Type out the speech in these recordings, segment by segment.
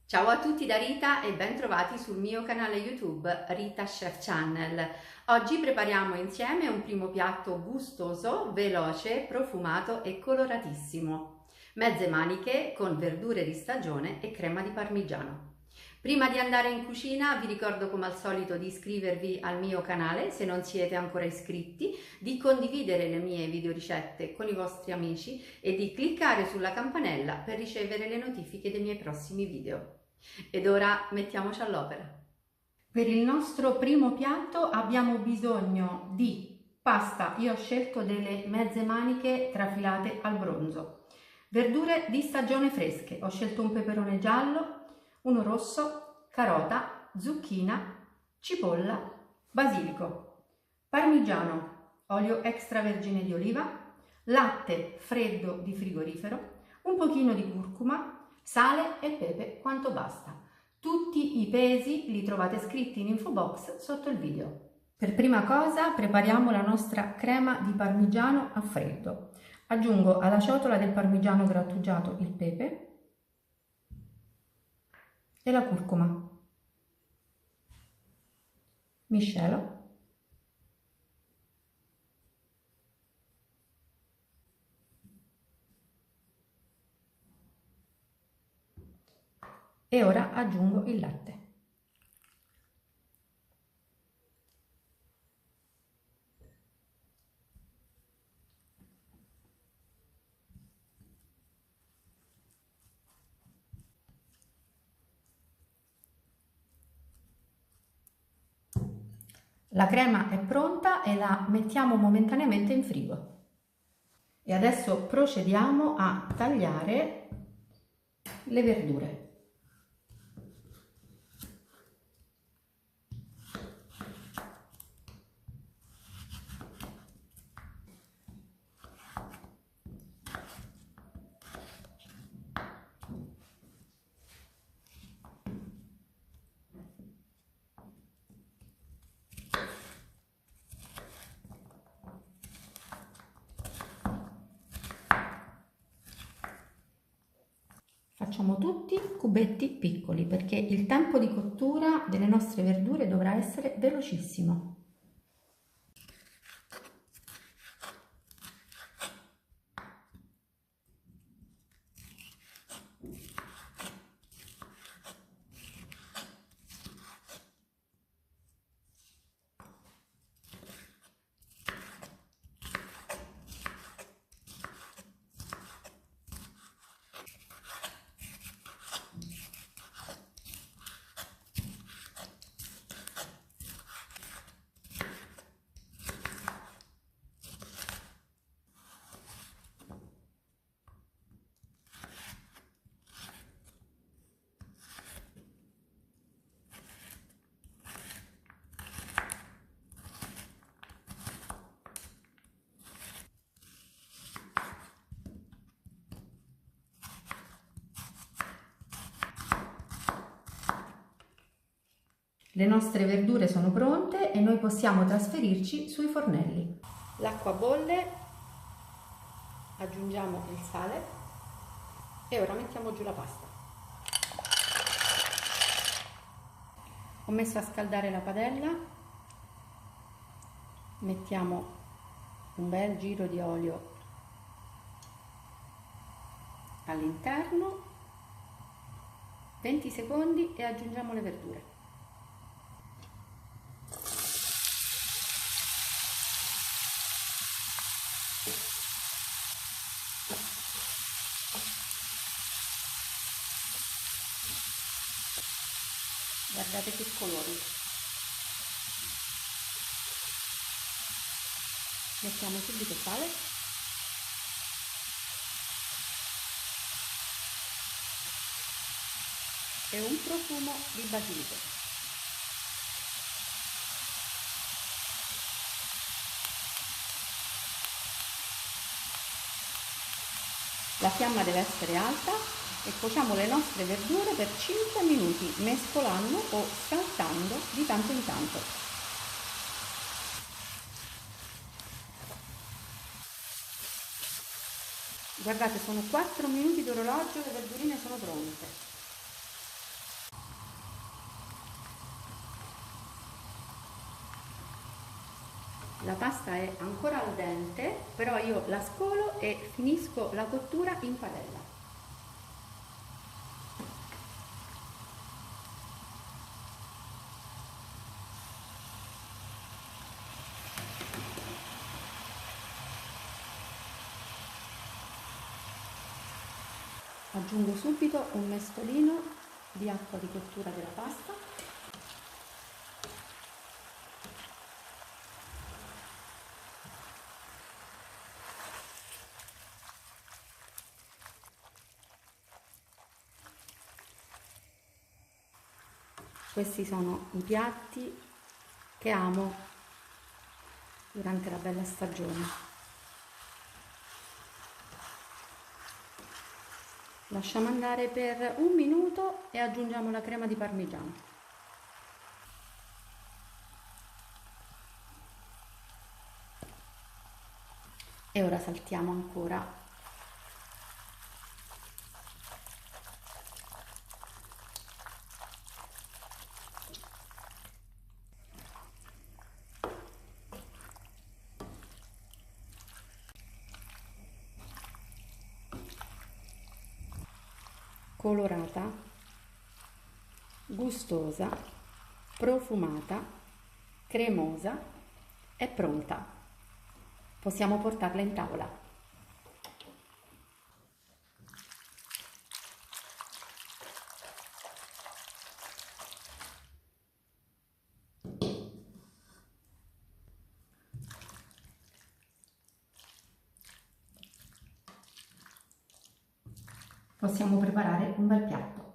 Ciao a tutti da Rita e ben trovati sul mio canale YouTube Rita Chef Channel. Oggi prepariamo insieme un primo piatto gustoso, veloce, profumato e coloratissimo. Mezze maniche con verdure di stagione e crema di parmigiano. Prima di andare in cucina vi ricordo come al solito di iscrivervi al mio canale se non siete ancora iscritti, di condividere le mie videoricette con i vostri amici e di cliccare sulla campanella per ricevere le notifiche dei miei prossimi video. Ed ora mettiamoci all'opera. Per il nostro primo piatto abbiamo bisogno di pasta, io ho scelto delle mezze maniche trafilate al bronzo, verdure di stagione fresche, ho scelto un peperone giallo, uno rosso, carota, zucchina, cipolla, basilico, parmigiano, olio extravergine di oliva, latte freddo di frigorifero, un pochino di curcuma, sale e pepe quanto basta. Tutti i pesi li trovate scritti in info box sotto il video. Per prima cosa prepariamo la nostra crema di parmigiano a freddo. Aggiungo alla ciotola del parmigiano grattugiato il pepe e la curcuma. Miscelo. E ora aggiungo il latte. La crema è pronta e la mettiamo momentaneamente in frigo. E adesso procediamo a tagliare le verdure. Facciamo tutti cubetti piccoli perché il tempo di cottura delle nostre verdure dovrà essere velocissimo. Le nostre verdure sono pronte e noi possiamo trasferirci sui fornelli. L'acqua bolle, aggiungiamo il sale e ora mettiamo giù la pasta. Ho messo a scaldare la padella, mettiamo un bel giro di olio all'interno, 20 secondi e aggiungiamo le verdure. Guardate che colori. Mettiamo subito sale. E un profumo di basilico. La fiamma deve essere alta e cuociamo le nostre verdure per 5 minuti mescolando o saltando di tanto in tanto. Guardate, sono 4 minuti d'orologio, le verdurine sono pronte. La pasta è ancora al dente, però io la scolo e finisco la cottura in padella. Aggiungo subito un mestolino di acqua di cottura della pasta. Questi sono i piatti che amo durante la bella stagione. Lasciamo andare per un minuto e aggiungiamo la crema di parmigiano. E ora saltiamo ancora. Colorata, gustosa, profumata, cremosa, è pronta. Possiamo portarla in tavola. Possiamo preparare un bel piatto.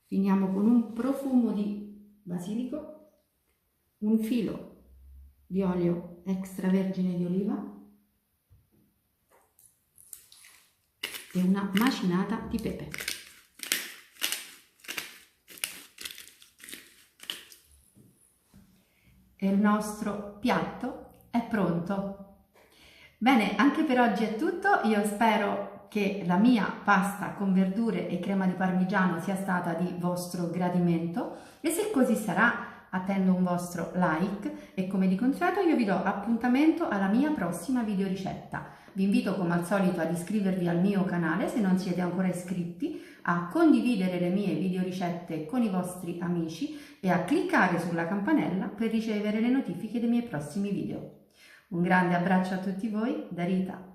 Finiamo con un profumo di basilico, un filo di olio extravergine di oliva e una macinata di pepe. E il nostro piatto è pronto. Bene, anche per oggi è tutto. Io spero che la mia pasta con verdure e crema di parmigiano sia stata di vostro gradimento e se così sarà attendo un vostro like e come di consueto io vi do appuntamento alla mia prossima video ricetta. Vi invito come al solito ad iscrivervi al mio canale se non siete ancora iscritti, a condividere le mie video ricette con i vostri amici e a cliccare sulla campanella per ricevere le notifiche dei miei prossimi video. Un grande abbraccio a tutti voi da Rita.